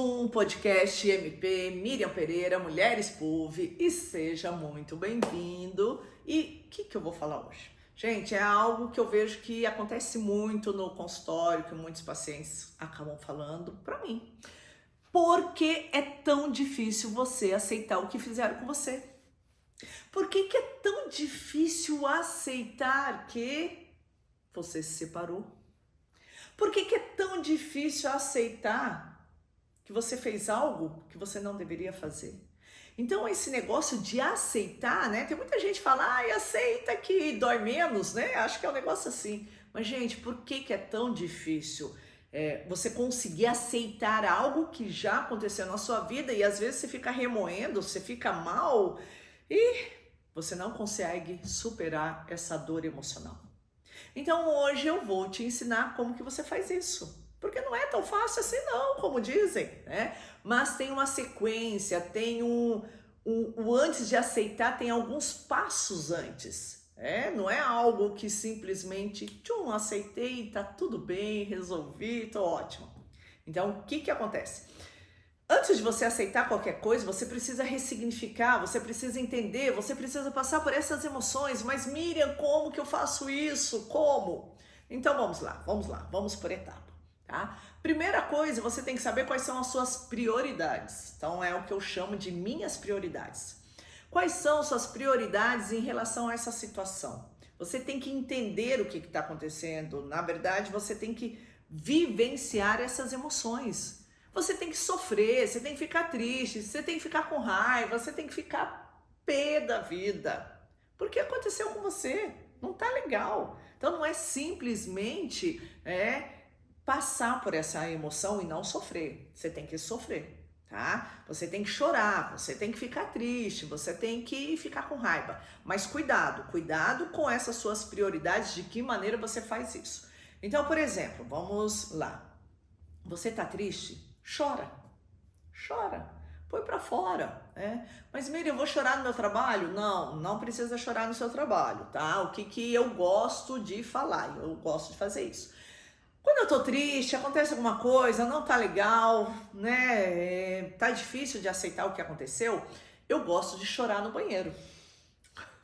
um podcast MP Miriam Pereira, Mulheres PUV, e seja muito bem-vindo. E o que eu vou falar hoje? Gente, é algo que eu vejo que acontece muito no consultório, que muitos pacientes acabam falando para mim. Por que é tão difícil você aceitar o que fizeram com você? Por que é tão difícil aceitar que você se separou? Por que é tão difícil aceitar que você fez algo que você não deveria fazer? Então, esse negócio de aceitar, né? Tem muita gente que fala, ai, aceita que dói menos, né? Acho que é um negócio assim. Mas, gente, por que é tão difícil você conseguir aceitar algo que já aconteceu na sua vida e às vezes você fica remoendo, você fica mal e você não consegue superar essa dor emocional? Então, hoje eu vou te ensinar como que você faz isso. Porque não é tão fácil assim não, como dizem, né? Mas tem uma sequência, tem o antes de aceitar, tem alguns passos antes. Não é algo que simplesmente, aceitei, tá tudo bem, resolvi, tô ótimo. Então, o que acontece? Antes de você aceitar qualquer coisa, você precisa ressignificar, você precisa entender, você precisa passar por essas emoções. Mas Miriam, como que eu faço isso? Como? Então vamos por etapa. Tá? Primeira coisa, você tem que saber quais são as suas prioridades. Então é o que eu chamo de minhas prioridades. Quais são suas prioridades em relação a essa situação? Você tem que entender o que está acontecendo. Na verdade, você tem que vivenciar essas emoções. Você tem que sofrer, você tem que ficar triste, você tem que ficar com raiva, você tem que ficar pé da vida. Porque aconteceu com você, não tá legal. Então não é simplesmente passar por essa emoção e não sofrer. Você tem que sofrer, tá? Você tem que chorar, você tem que ficar triste, você tem que ficar com raiva. Mas cuidado com essas suas prioridades, de que maneira você faz isso. Então, por exemplo, vamos lá. Você tá triste? Chora. Põe pra fora, né? Mas Miriam, eu vou chorar no meu trabalho? Não precisa chorar no seu trabalho, tá? O que eu gosto de falar? Eu gosto de fazer isso. Quando eu tô triste, acontece alguma coisa, não tá legal, né? Tá difícil de aceitar o que aconteceu, eu gosto de chorar no banheiro.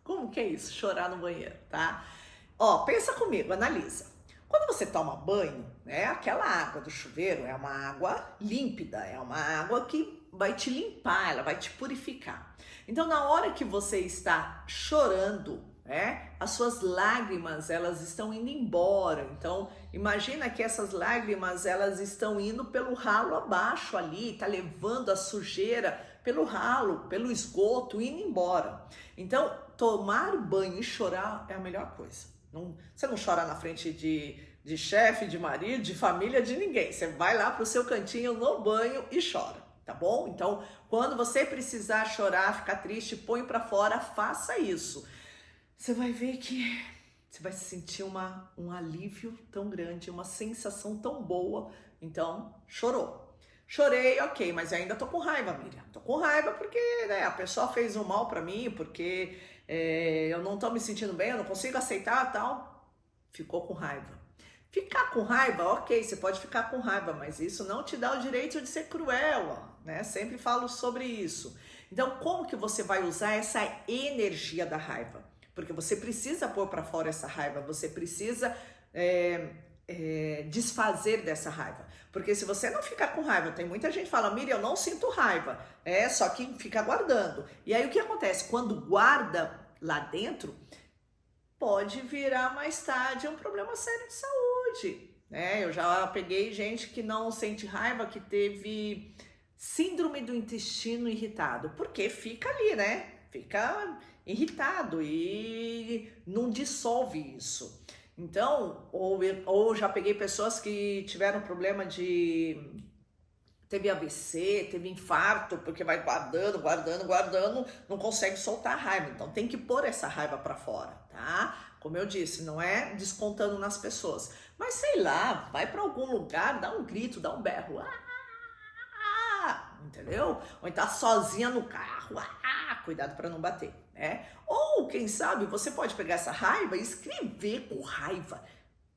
Como que é isso? Chorar no banheiro, tá? Ó, pensa comigo, analisa. Quando você toma banho, né, aquela água do chuveiro é uma água límpida, é uma água que vai te limpar, ela vai te purificar. Então, na hora que você está chorando, as suas lágrimas, elas estão indo embora. Então, imagina que essas lágrimas, elas estão indo pelo ralo abaixo ali, tá levando a sujeira pelo ralo, pelo esgoto, indo embora. Então, tomar banho e chorar é a melhor coisa. Você não chora na frente de chefe, de marido, de família, de ninguém. Você vai lá pro seu cantinho no banho e chora, tá bom? Então, quando você precisar chorar, ficar triste, põe pra fora, faça isso. Você vai ver que você vai sentir um alívio tão grande, uma sensação tão boa. Então, chorou. Chorei, ok, mas eu ainda tô com raiva, Miriam. Tô com raiva porque a pessoa fez um mal pra mim, porque eu não tô me sentindo bem, eu não consigo aceitar tal. Ficou com raiva. Ficar com raiva, ok, você pode ficar com raiva, mas isso não te dá o direito de ser cruel, né? Sempre falo sobre isso. Então, como que você vai usar essa energia da raiva? Porque você precisa pôr para fora essa raiva, você precisa desfazer dessa raiva. Porque se você não ficar com raiva, tem muita gente que fala, Miriam, eu não sinto raiva, só que fica guardando. E aí o que acontece? Quando guarda lá dentro, pode virar mais tarde um problema sério de saúde. Eu já peguei gente que não sente raiva, que teve síndrome do intestino irritado, porque fica ali, né? Fica irritado e não dissolve isso. Então, ou já peguei pessoas que tiveram problema teve AVC, teve infarto, porque vai guardando, não consegue soltar a raiva. Então tem que pôr essa raiva para fora, tá? Como eu disse, não é descontando nas pessoas. Mas sei lá, vai para algum lugar, dá um grito, dá um berro. Entendeu? Ou então sozinha no carro, cuidado para não bater, né? Ou quem sabe você pode pegar essa raiva e escrever com raiva.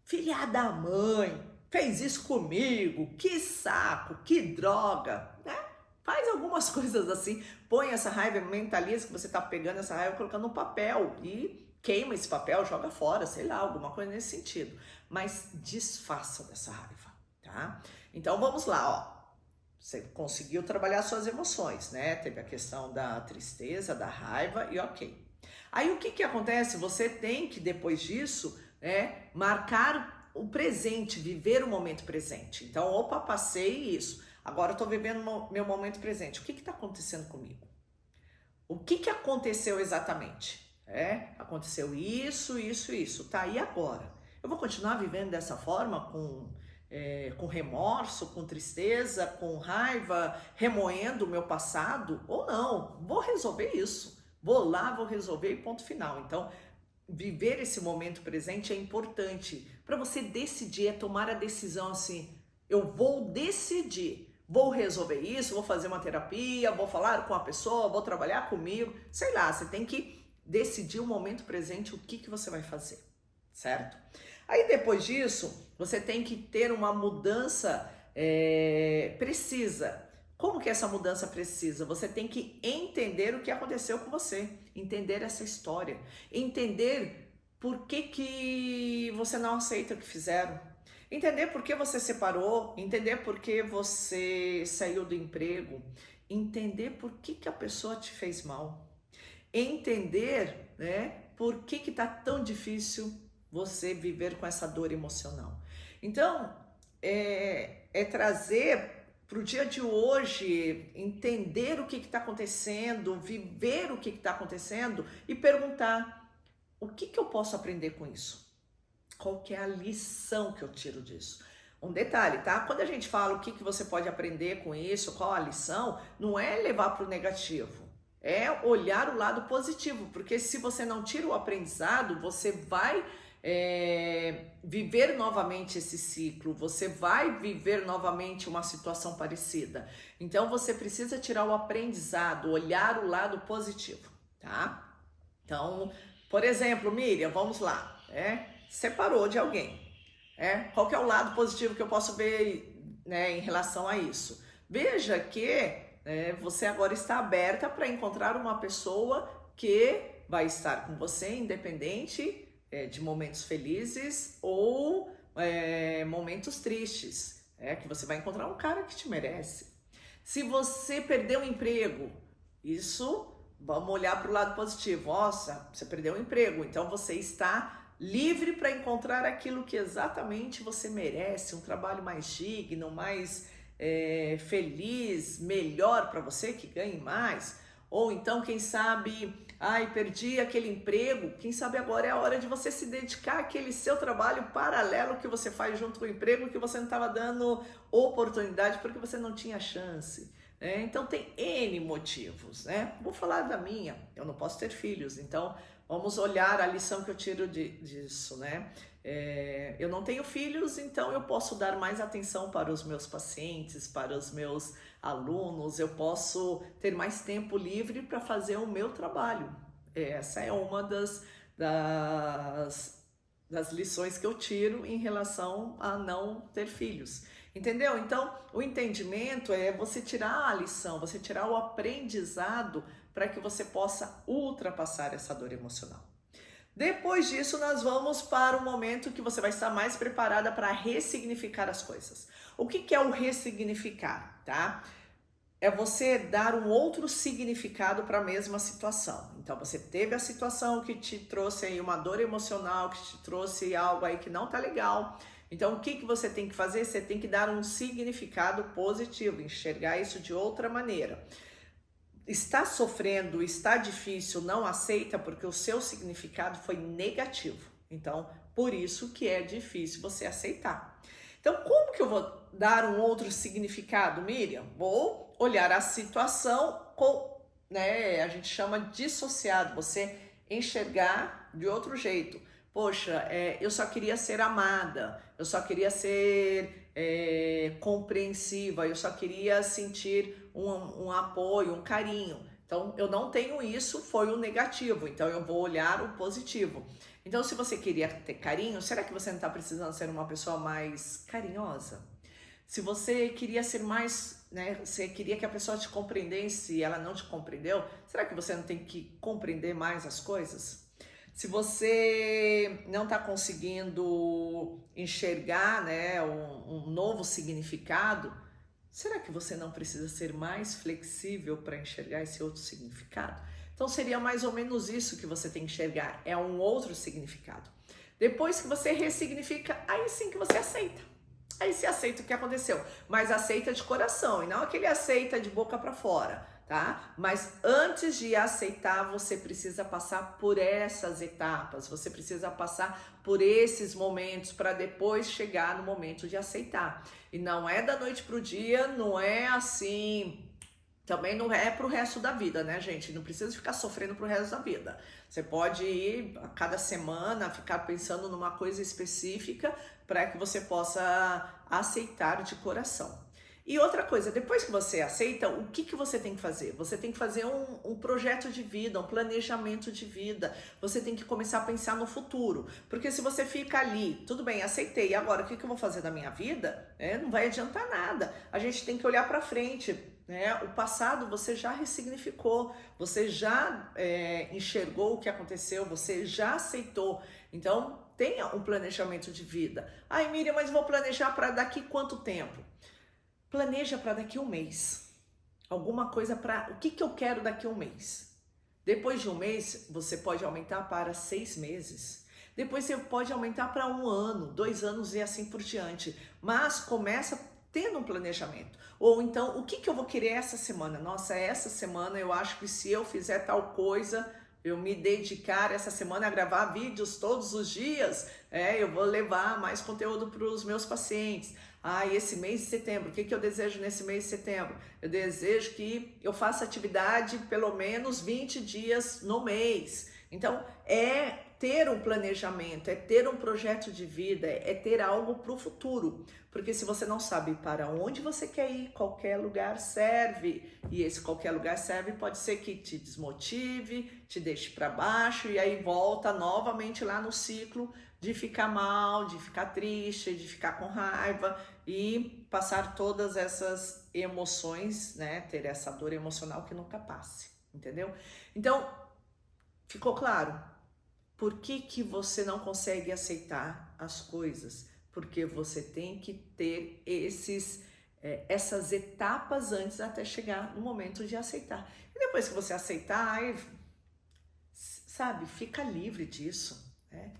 Filha da mãe, fez isso comigo, que saco, que droga, né? Faz algumas coisas assim, põe essa raiva, mentaliza que você tá pegando essa raiva, colocando no papel e queima esse papel, joga fora, sei lá, alguma coisa nesse sentido. Mas desfaça dessa raiva, tá? Então vamos lá, ó. Você conseguiu trabalhar suas emoções, né? Teve a questão da tristeza, da raiva e ok. Aí o que que acontece? Você tem que, depois disso, né, marcar o presente, viver o momento presente. Então, opa, passei isso. Agora eu tô vivendo meu momento presente. O que que tá acontecendo comigo? O que que aconteceu exatamente? Aconteceu isso, isso, isso. Tá, e agora? Eu vou continuar vivendo dessa forma, com remorso, com tristeza, com raiva, remoendo o meu passado? Ou não? Vou resolver isso. Vou lá, vou resolver e ponto final. Então, viver esse momento presente é importante para você decidir, tomar a decisão assim, eu vou decidir, vou resolver isso, vou fazer uma terapia, vou falar com a pessoa, vou trabalhar comigo, sei lá, você tem que decidir o momento presente, o que que você vai fazer, certo? Aí depois disso, você tem que ter uma mudança precisa. Como que essa mudança precisa? Você tem que entender o que aconteceu com você, entender essa história, entender por que que você não aceita o que fizeram, entender por que você separou, entender por que você saiu do emprego, entender por que que a pessoa te fez mal, entender, né, por que que tá tão difícil você viver com essa dor emocional. Então, é trazer para o dia de hoje, entender o que está acontecendo, viver o que está acontecendo e perguntar, o que que eu posso aprender com isso? Qual que é a lição que eu tiro disso? Um detalhe, tá? Quando a gente fala o que que você pode aprender com isso, qual a lição, não é levar para o negativo, é olhar o lado positivo, porque se você não tira o aprendizado, você vai viver novamente esse ciclo, você vai viver novamente uma situação parecida. Então você precisa tirar o aprendizado, olhar o lado positivo, tá? Então, por exemplo, Miriam, vamos lá, separou de alguém, qual que é o lado positivo que eu posso ver, né, em relação a isso? Veja que você agora está aberta para encontrar uma pessoa que vai estar com você, independente de momentos felizes ou momentos tristes, que você vai encontrar um cara que te merece. Se você perdeu o emprego, isso, vamos olhar para o lado positivo. Nossa, você perdeu o emprego, então você está livre para encontrar aquilo que exatamente você merece, um trabalho mais digno, mais feliz, melhor para você, que ganhe mais. Ou então, quem sabe, perdi aquele emprego, quem sabe agora é a hora de você se dedicar àquele seu trabalho paralelo que você faz junto com o emprego, que você não estava dando oportunidade porque você não tinha chance. Então tem N motivos, né? Vou falar da minha, eu não posso ter filhos, então vamos olhar a lição que eu tiro disso, né? Eu não tenho filhos, então eu posso dar mais atenção para os meus pacientes, para os meus alunos, eu posso ter mais tempo livre para fazer o meu trabalho. Essa é uma das lições que eu tiro em relação a não ter filhos. Entendeu? Então, o entendimento é você tirar a lição, você tirar o aprendizado para que você possa ultrapassar essa dor emocional. Depois disso, nós vamos para o momento que você vai estar mais preparada para ressignificar as coisas. O que é o ressignificar, tá? É você dar um outro significado para a mesma situação. Então, você teve a situação que te trouxe aí uma dor emocional, que te trouxe algo aí que não tá legal. Então, o que você tem que fazer? Você tem que dar um significado positivo, enxergar isso de outra maneira. Está sofrendo, está difícil, não aceita porque o seu significado foi negativo. Então, por isso que é difícil você aceitar. Então, como que eu vou dar um outro significado, Miriam? Vou olhar a situação com, a gente chama dissociado, você enxergar de outro jeito. Poxa, eu só queria ser amada, eu só queria ser compreensiva, eu só queria sentir um apoio, um carinho. Então, eu não tenho isso, foi o negativo. Então, eu vou olhar o positivo. Então, se você queria ter carinho, será que você não está precisando ser uma pessoa mais carinhosa? Se você queria ser mais, né, você queria que a pessoa te compreendesse e ela não te compreendeu, será que você não tem que compreender mais as coisas? Se você não está conseguindo enxergar, né, um novo significado, será que você não precisa ser mais flexível para enxergar esse outro significado? Então seria mais ou menos isso que você tem que enxergar, é um outro significado. Depois que você ressignifica, aí sim que você aceita. Aí você aceita o que aconteceu, mas aceita de coração e não aquele aceita de boca para fora, tá? Mas antes de aceitar, você precisa passar por essas etapas, você precisa passar por esses momentos para depois chegar no momento de aceitar. E não é da noite pro dia, não é assim. Também não é pro resto da vida, né, gente? Não precisa ficar sofrendo pro resto da vida. Você pode ir a cada semana, ficar pensando numa coisa específica para que você possa aceitar de coração. E outra coisa, depois que você aceita, o que você tem que fazer? Você tem que fazer um projeto de vida, um planejamento de vida. Você tem que começar a pensar no futuro. Porque se você fica ali, tudo bem, aceitei, agora o que eu vou fazer da minha vida? Não vai adiantar nada. A gente tem que olhar para frente. O passado você já ressignificou, você já enxergou o que aconteceu, você já aceitou. Então, tenha um planejamento de vida. Ai, Miriam, mas vou planejar para daqui quanto tempo? Planeja para daqui a um mês. Alguma coisa para... O que eu quero daqui a um mês? Depois de um mês, você pode aumentar para 6 meses. Depois você pode aumentar para 1 ano, 2 anos e assim por diante. Mas começa tendo um planejamento. Ou então, o que eu vou querer essa semana? Nossa, essa semana eu acho que se eu fizer tal coisa, eu me dedicar essa semana a gravar vídeos todos os dias, eu vou levar mais conteúdo para os meus pacientes. Esse mês de setembro, o que eu desejo nesse mês de setembro? Eu desejo que eu faça atividade pelo menos 20 dias no mês. Então, é ter um planejamento, é ter um projeto de vida, é ter algo para o futuro. Porque se você não sabe para onde você quer ir, qualquer lugar serve. E esse qualquer lugar serve pode ser que te desmotive, te deixe para baixo e aí volta novamente lá no ciclo de ficar mal, de ficar triste, de ficar com raiva e passar todas essas emoções, né? Ter essa dor emocional que nunca passe, entendeu? Então, ficou claro? Por que você não consegue aceitar as coisas? Porque você tem que ter essas etapas antes até chegar no momento de aceitar. E depois que você aceitar, sabe, fica livre disso, né?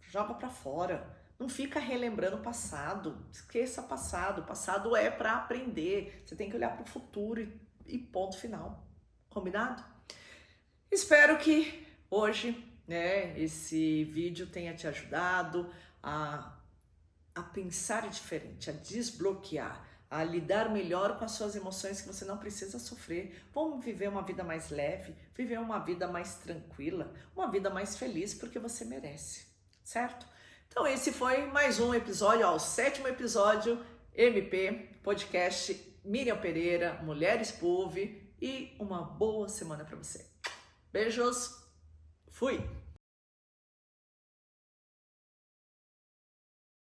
Joga para fora. Não fica relembrando o passado. Esqueça o passado. O passado é para aprender. Você tem que olhar para o futuro e ponto final. Combinado? Espero que hoje, esse vídeo tenha te ajudado a pensar diferente, a desbloquear, a lidar melhor com as suas emoções que você não precisa sofrer. Vamos viver uma vida mais leve, viver uma vida mais tranquila, uma vida mais feliz, porque você merece, certo? Então esse foi mais um episódio, o 7º episódio MP, podcast Miriam Pereira, Mulheres PUV, e uma boa semana para você. Beijos, fui!